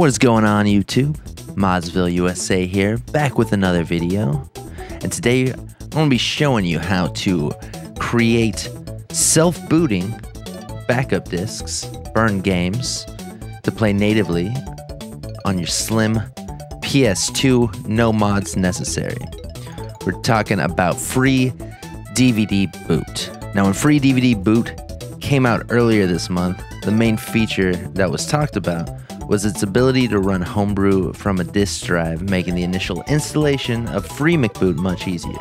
What is going on, YouTube? ModzvilleUSA here, back with another video. And today I'm going to be showing you how to create self-booting backup discs, burn games, to play natively on your Slim PS2, no mods necessary. We're talking about FreeDVDBoot. Now, when FreeDVDBoot came out earlier this month, the main feature that was talked about was its ability to run homebrew from a disk drive, making the initial installation of FreeMcBoot much easier.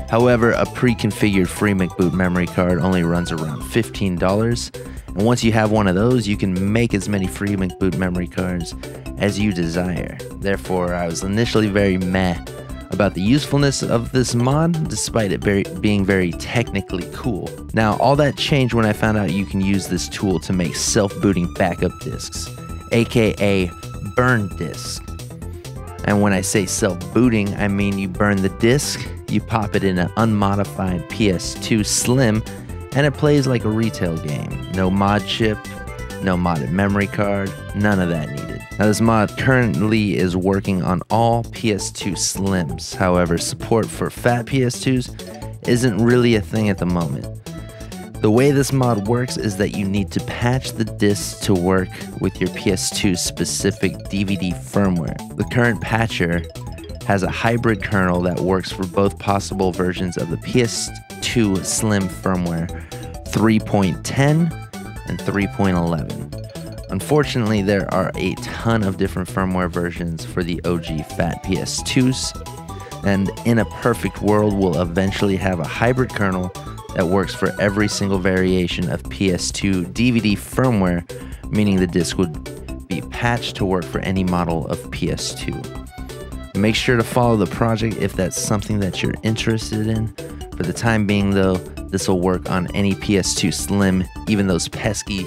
However, a pre-configured FreeMcBoot memory card only runs around $15, and once you have one of those, you can make as many FreeMcBoot memory cards as you desire. Therefore, I was initially very meh about the usefulness of this mod, despite it being very technically cool. Now, all that changed when I found out you can use this tool to make self-booting backup discs, aka burn discs. And when I say self-booting, I mean you burn the disc, you pop it in an unmodified PS2 Slim, and it plays like a retail game. No mod chip, no modded memory card, none of that needed. Now, this mod currently is working on all PS2 Slims. However, support for fat PS2s isn't really a thing at the moment. The way this mod works is that you need to patch the discs to work with your PS2 specific DVD firmware. The current patcher has a hybrid kernel that works for both possible versions of the PS2 Slim firmware, 3.10 and 3.11. Unfortunately, there are a ton of different firmware versions for the OG fat PS2s, and in a perfect world, we'll eventually have a hybrid kernel that works for every single variation of PS2 DVD firmware, meaning the disc would be patched to work for any model of PS2. Make sure to follow the project if that's something that you're interested in. For the time being, though, this will work on any PS2 Slim, even those pesky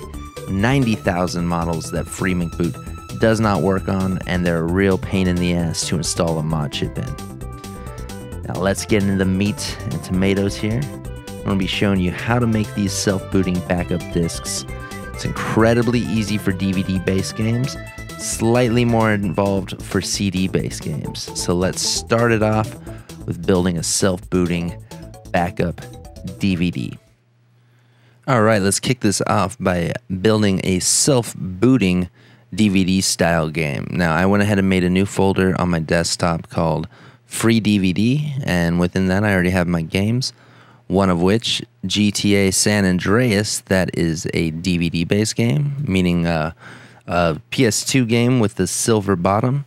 90,000 models that FreeMcBoot does not work on, and they're a real pain in the ass to install a mod chip in. Now let's get into the meat and tomatoes here. I'm going to be showing you how to make these self-booting backup discs. It's incredibly easy for DVD-based games, slightly more involved for CD-based games. So let's start it off with building a self-booting backup DVD. Alright, let's kick this off by building a self-booting DVD style game. Now, I went ahead and made a new folder on my desktop called FreeDVD, and within that I already have my games. One of which, GTA San Andreas, that is a DVD-based game, meaning a PS2 game with the silver bottom.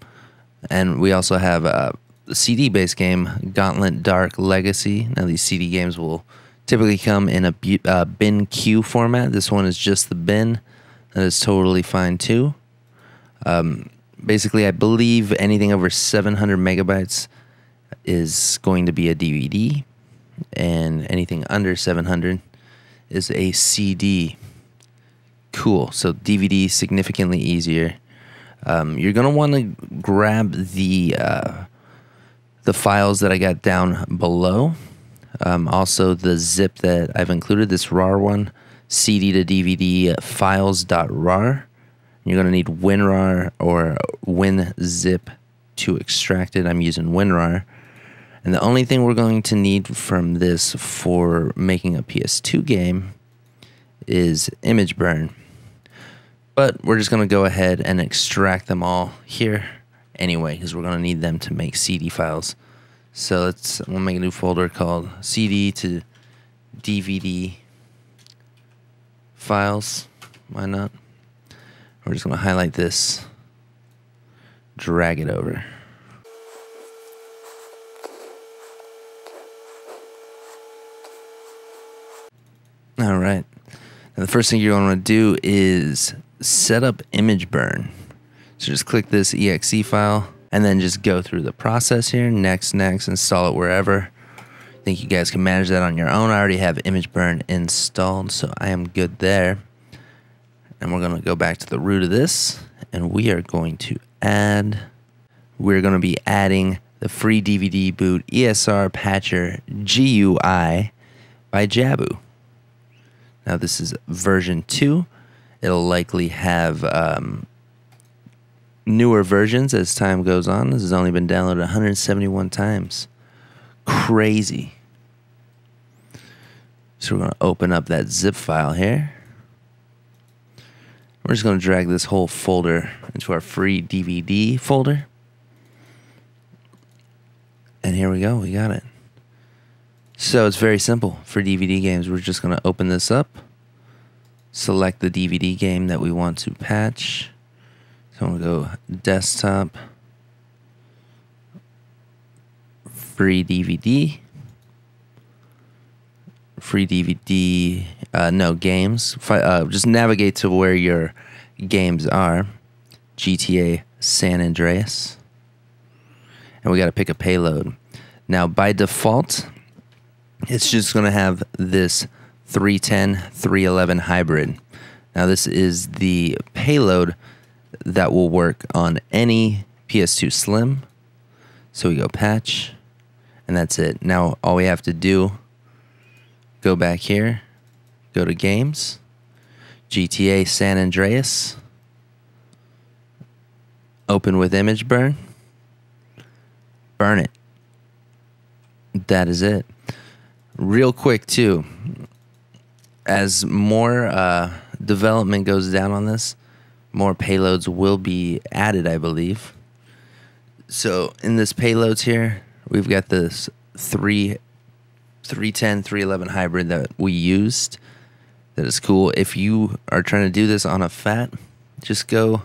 And we also have a CD-based game, Gauntlet Dark Legacy. Now, these CD games will typically come in a bin queue format. This one is just the bin. That is totally fine, too. Basically, I believe anything over 700 megabytes is going to be a DVD, and anything under 700 is a CD. Cool. So DVD significantly easier. You're gonna want to grab the files that I got down below. Also the zip that I've included, this RAR one, CD to DVD files.rar. You're gonna need WinRAR or WinZip to extract it. I'm using WinRAR. And the only thing we're going to need from this for making a PS2 game is image burn. But we're just going to go ahead and extract them all here anyway, because we're going to need them to make CD files. So we'll make a new folder called CD to DVD files. Why not? We're just going to highlight this, drag it over. All right. Now, the first thing you're going to want to do is set up image burn. So just click this exe file and then just go through the process here. Next, install it wherever. I think you guys can manage that on your own. I already have image burn installed, so I am good there. And we're going to go back to the root of this, and we're going to be adding the FreeDVDBoot ESR Patcher GUI by Jabu. Now this is version 2. It'll likely have newer versions as time goes on. This has only been downloaded 171 times. Crazy. So we're going to open up that zip file here. We're just going to drag this whole folder into our free DVD folder. And here we go, we got it. So it's very simple for DVD games. We're just going to open this up, select the DVD game that we want to patch. So I'm going to go desktop, free DVD, no, games. Just navigate to where your games are. GTA San Andreas. And we got to pick a payload. Now, by default, it's just going to have this 310, 311 hybrid. Now, this is the payload that will work on any PS2 Slim. So we go patch, and that's it. Now, all we have to do, go back here, go to games, GTA San Andreas, open with image burn, burn it. That is it. Real quick too, as more development goes down on this, more payloads will be added, I believe. So in this payloads here, we've got this 310, 311 hybrid that we used. That is cool. If you are trying to do this on a FAT, just go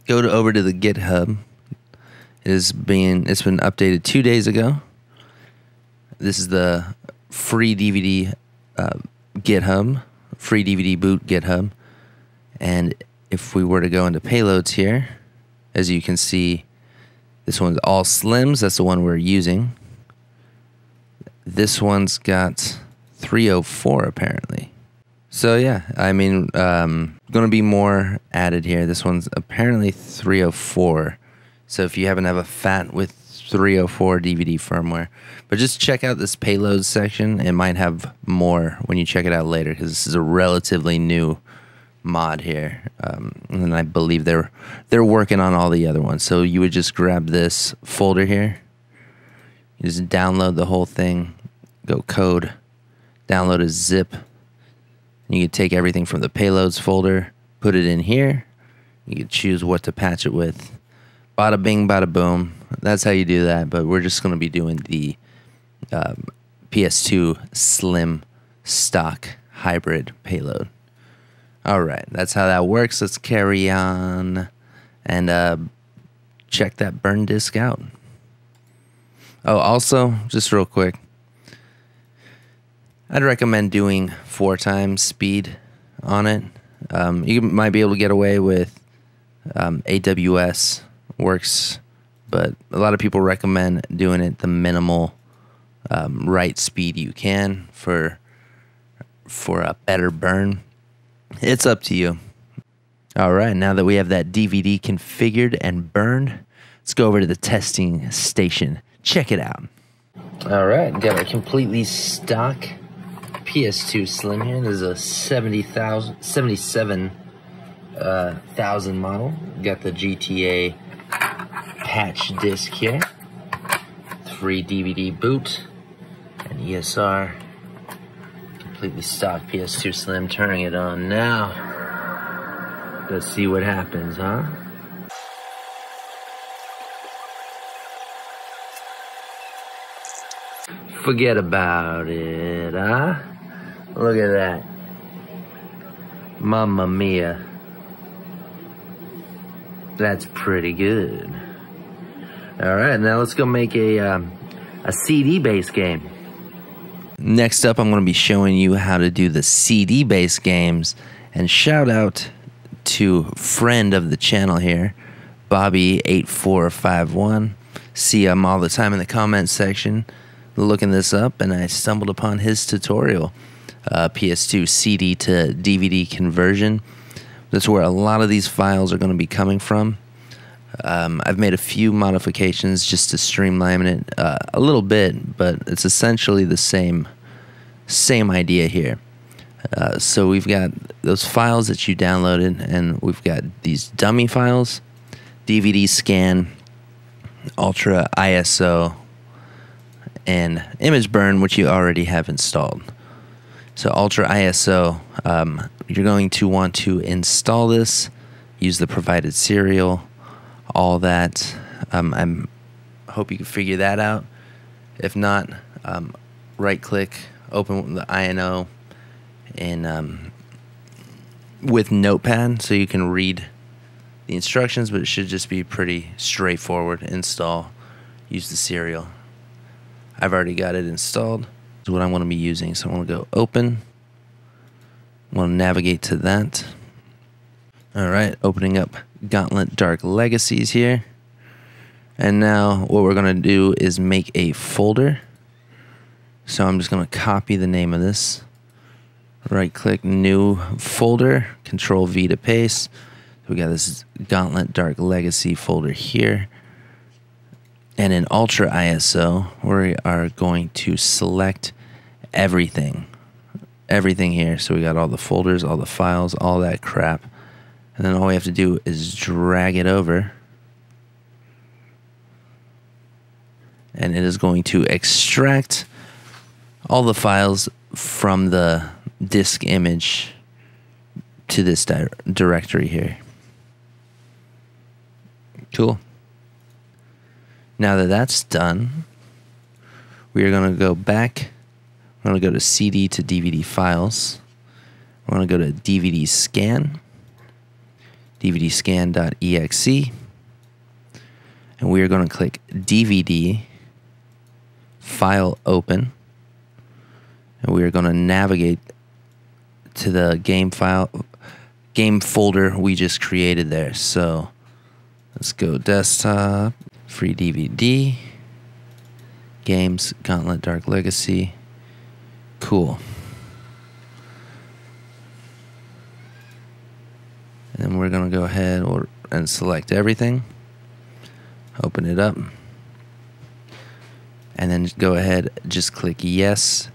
over to the GitHub. It's been updated 2 days ago. This is the free DVD GitHub, FreeDVDBoot GitHub. And if we were to go into payloads here, as you can see, this one's all Slims. That's the one we're using. This one's got 304 apparently. So yeah, I mean, going to be more added here. This one's apparently 304. So if you happen to have a FAT with 304 DVD firmware, but just check out this payload section. It might have more when you check it out later, because this is a relatively new mod here, and I believe they're working on all the other ones. So you would just grab this folder here, you just download the whole thing, go code, download a zip. You can take everything from the payloads folder, put it in here. You can choose what to patch it with. Bada bing, bada boom. That's how you do that. But we're just going to be doing the PS2 Slim stock hybrid payload. All right, that's how that works. Let's carry on and check that burn disk out. Oh, also, just real quick, I'd recommend doing 4 times speed on it. You might be able to get away with AWS works, but a lot of people recommend doing it the minimal write speed you can for a better burn. It's up to you. All right, now that we have that DVD configured and burned, let's go over to the testing station. Check it out. All right, got a completely stock PS2 Slim here. This is a 77,000 model. Got the GTA patch disc here. FreeDVDBoot and ESR. Completely stock PS2 Slim. Turning it on now. Let's see what happens, huh? Forget about it, huh? Look at that. Mamma mia. That's pretty good. All right, now let's go make a CD-based game. Next up, I'm going to be showing you how to do the CD-based games. And shout out to friend of the channel here, Bobby8451. See him all the time in the comments section looking this up, and I stumbled upon his tutorial, PS2 CD to DVD conversion. That's where a lot of these files are going to be coming from. I've made a few modifications just to streamline it a little bit, but it's essentially the same idea here. So we've got those files that you downloaded, and we've got these dummy files. DVD scan, ultra ISO, and image burn, which you already have installed. So ultra ISO, you're going to want to install this, use the provided serial, all that. I hope you can figure that out. If not, right click, open the INO, and with Notepad so you can read the instructions, but it should just be pretty straightforward. Install, use the serial. I've already got it installed. This is what I want to be using. So I want to go open. I want to navigate to that. All right, opening up Gauntlet Dark Legacies here. And now what we're going to do is make a folder. So I'm just going to copy the name of this. Right click, new folder, Control V to paste. We got this Gauntlet Dark Legacy folder here. And in Ultra ISO, we are going to select everything. Everything here. So we got all the folders, all the files, all that crap. And then all we have to do is drag it over. And it is going to extract all the files from the disk image to this directory here. Cool. Now that that's done, we are going to go back. We're going to go to CD to DVD files. We're going to go to DVD scan, dvdscan.exe, and we are going to click DVD, file open, and we are going to navigate to the game folder we just created there. So let's go desktop, FreeDVD, games, Gauntlet Dark Legacy. Cool. And then we're going to go ahead and select everything. Open it up. And then go ahead, just click yes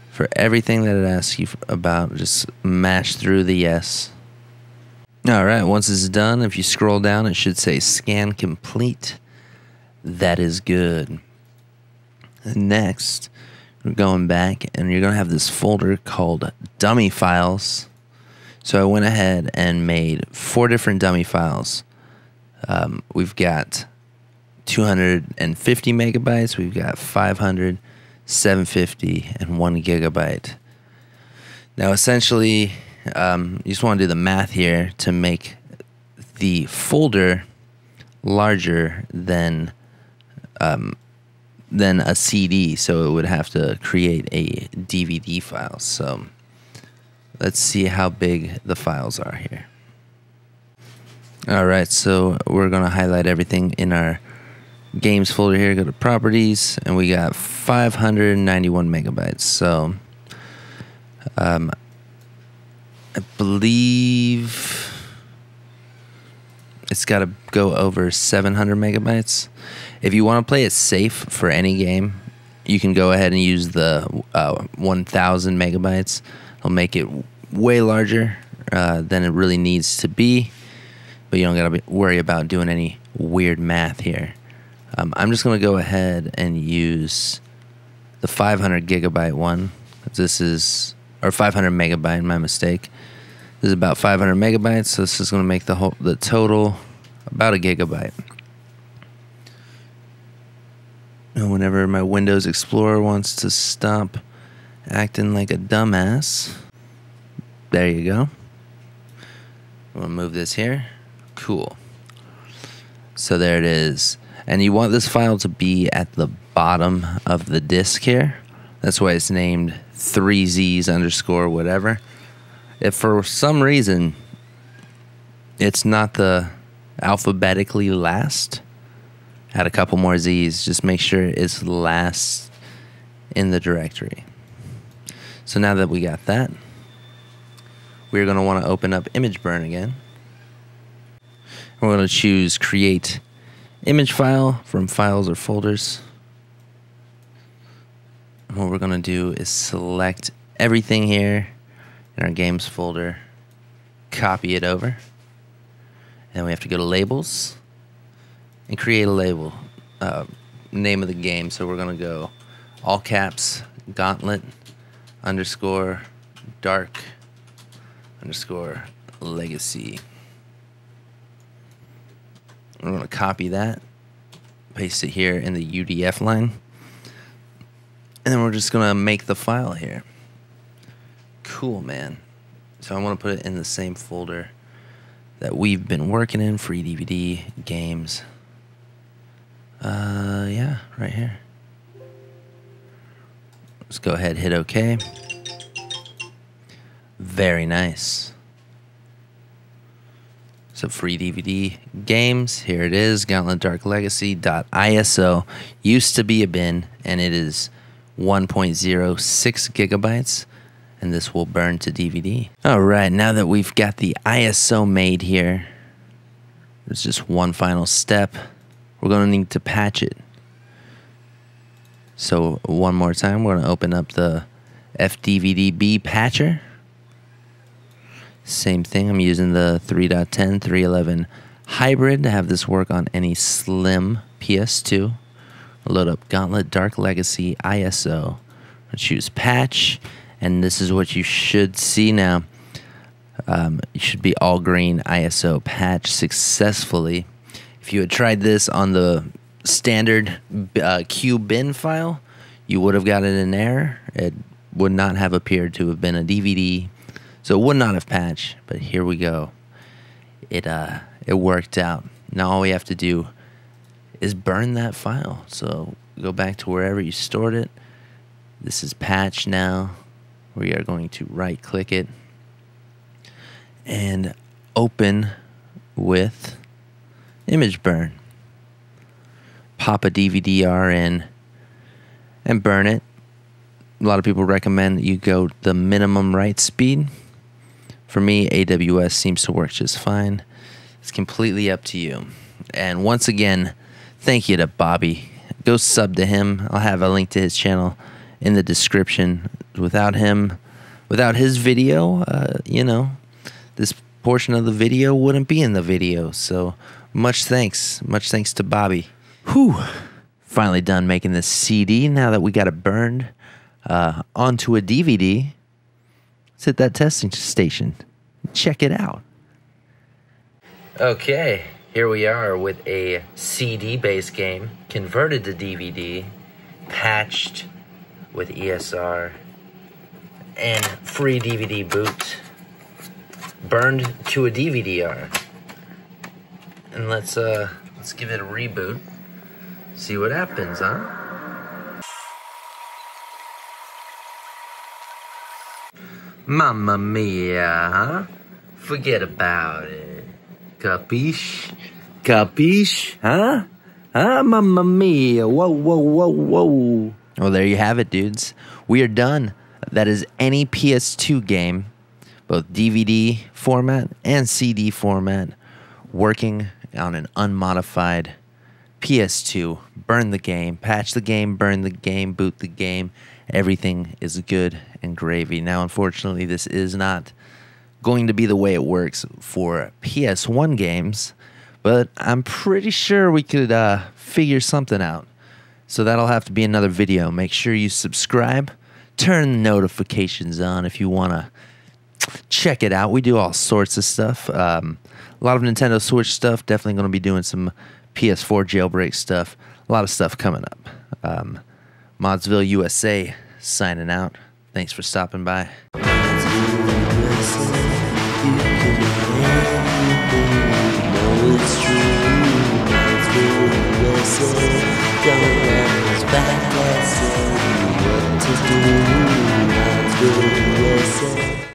for everything that it asks you about. Just mash through the yes. Alright, once it's done, if you scroll down, it should say scan complete. That is good. Next, we're going back, and you're going to have this folder called dummy files. So I went ahead and made 4 different dummy files. We've got 250 megabytes, we've got 500, 750, and 1 gigabyte. Now essentially, you just want to do the math here to make the folder larger than a CD, so it would have to create a DVD file. So let's see how big the files are here. Alright, so we're going to highlight everything in our games folder here, go to properties, and we got 591 megabytes. So I believe it's got to go over 700 megabytes. If you want to play it safe for any game, you can go ahead and use the 1000 megabytes. It'll make it way larger than it really needs to be, but you don't got to worry about doing any weird math here. I'm just going to go ahead and use the 500 gigabyte one. This is, or 500 megabyte, my mistake. This is about 500 megabytes, so this is going to make the total about a gigabyte. And whenever my Windows Explorer wants to stop acting like a dumbass, there you go. I'm going to move this here. Cool. So there it is. And you want this file to be at the bottom of the disk here. That's why it's named 3Zs underscore whatever. If for some reason it's not the alphabetically last, add a couple more Z's. Just make sure it's last in the directory. So now that we got that, we're going to want to open up Image Burn again. We're going to choose Create Image File from Files or Folders. And what we're going to do is select everything here in our Games folder, copy it over. And we have to go to Labels, and create a label. Name of the game. So we're gonna go all caps gauntlet underscore dark underscore legacy. We're gonna copy that, paste it here in the UDF line, and then we're just gonna make the file here. Cool, man. So I want to put it in the same folder that we've been working in, FreeDVD games. Yeah, right here. Let's go ahead, hit OK. Very nice. So FreeDVD games, here it is, Gauntlet Dark Legacy.iso. Used to be a bin, and it is 1.06 gigabytes. And this will burn to DVD. All right, now that we've got the ISO made here, there's just one final step. We're gonna need to patch it. So one more time, we're gonna open up the FreeDVDB patcher. Same thing, I'm using the 3.10, 3.11 hybrid to have this work on any Slim PS2. Load up Gauntlet Dark Legacy ISO. I'll choose patch. And this is what you should see now. It should be all green ISO patch successfully. If you had tried this on the standard Q bin file, you would have gotten an error. It would not have appeared to have been a DVD, so it would not have patched. But here we go. It worked out. Now all we have to do is burn that file. So go back to wherever you stored it. This is patch now. We are going to right click it and open with image burn. Pop a DVD-R in and burn it. A lot of people recommend that you go the minimum write speed. For me, AWS seems to work just fine. It's completely up to you. And once again, thank you to Bobby. Go sub to him. I'll have a link to his channel in the description. Without him, without his video, you know, this portion of the video wouldn't be in the video. So much thanks to Bobby. Whew, finally done making this CD. Now that we got it burned onto a DVD, let's hit that testing station. Check it out. Okay, here we are with a CD-based game converted to DVD, patched with ESR and FreeDVDBoot, burned to a DVD-R. And let's give it a reboot. See what happens, huh? Mamma mia, huh? Forget about it. Capiche? Capiche? Huh? Huh? Mamma mia. Whoa, whoa, whoa, whoa. Well, there you have it, dudes. We are done. That is any PS2 game, both DVD format and CD format, working on an unmodified PS2. Burn the game, patch the game, burn the game, boot the game. Everything is good and gravy. Now, unfortunately, this is not going to be the way it works for PS1 games, but I'm pretty sure we could figure something out. So that'll have to be another video. Make sure you subscribe. Turn the notifications on if you want to check it out. We do all sorts of stuff. A lot of Nintendo Switch stuff. Definitely going to be doing some PS4 jailbreak stuff. A lot of stuff coming up. ModzvilleUSA signing out. Thanks for stopping by. Back, I say what to do.